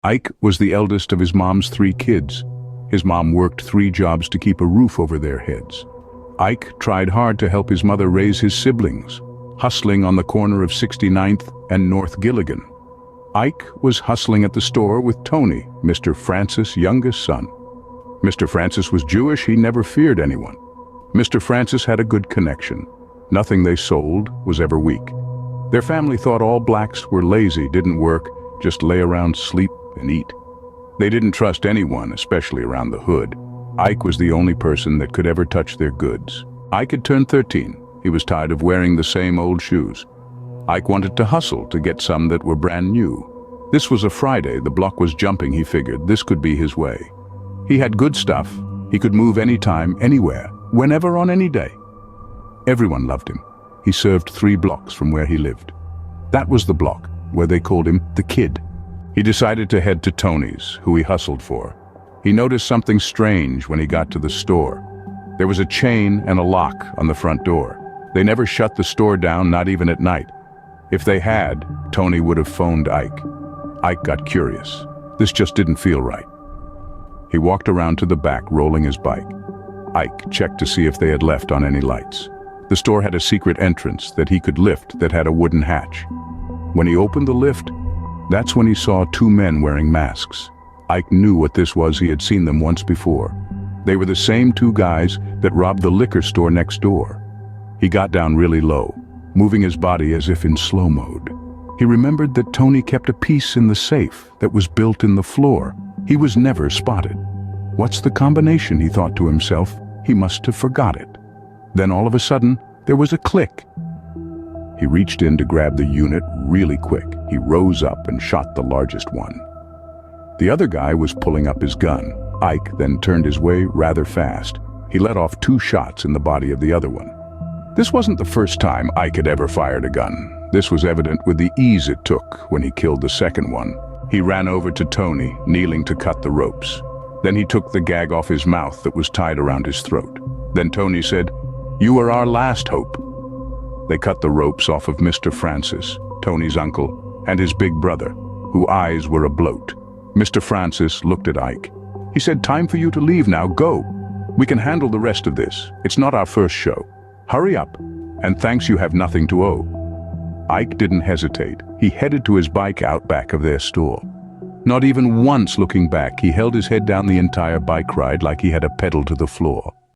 Ike was the eldest of his mom's 3 kids. His mom worked 3 jobs to keep a roof over their heads. Ike tried hard to help his mother raise his siblings, hustling on the corner of 69th and North Gilligan. Ike was hustling at the store with Tony, Mr. Francis' youngest son. Mr. Francis was Jewish, he never feared anyone. Mr. Francis had a good connection. Nothing they sold was ever weak. Their family thought all blacks were lazy, didn't work, just lay around, sleep, and eat. They didn't trust anyone, especially around the hood. Ike was the only person that could ever touch their goods. Ike had turned 13. He was tired of wearing the same old shoes. Ike wanted to hustle to get some that were brand new. This was a Friday, the block was jumping, he figured this could be his way. He had good stuff, he could move anytime, anywhere, whenever on any day. Everyone loved him. He served 3 blocks from where he lived. That was the block where they called him the Kid. He decided to head to Tony's, who he hustled for. He noticed something strange when he got to the store. There was a chain and a lock on the front door. They never shut the store down, not even at night. If they had, Tony would have phoned Ike. Ike got curious. This just didn't feel right. He walked around to the back, rolling his bike. Ike checked to see if they had left on any lights. The store had a secret entrance that he could lift that had a wooden hatch. When he opened the lift, that's when he saw 2 men wearing masks. Ike knew what this was, he had seen them once before. They were the same 2 guys that robbed the liquor store next door. He got down really low, moving his body as if in slow mode. He remembered that Tony kept a piece in the safe that was built in the floor. He was never spotted. What's the combination, he thought to himself. He must have forgot it. Then all of a sudden, there was a click. He reached in to grab the unit really quick. He rose up and shot the largest one. The other guy was pulling up his gun. Ike then turned his way rather fast. He let off 2 shots in the body of the other one. This wasn't the first time Ike had ever fired a gun. This was evident with the ease it took when he killed the second one. He ran over to Tony, kneeling to cut the ropes. Then he took the gag off his mouth that was tied around his throat. Then Tony said, "You are our last hope." They cut the ropes off of Mr. Francis, Tony's uncle, and his big brother, whose eyes were abloat. Mr. Francis looked at Ike. He said, "Time for you to leave now, go. We can handle the rest of this. It's not our first show. Hurry up, and thanks, you have nothing to owe." Ike didn't hesitate. He headed to his bike out back of their store. Not even once looking back, he held his head down the entire bike ride like he had a pedal to the floor.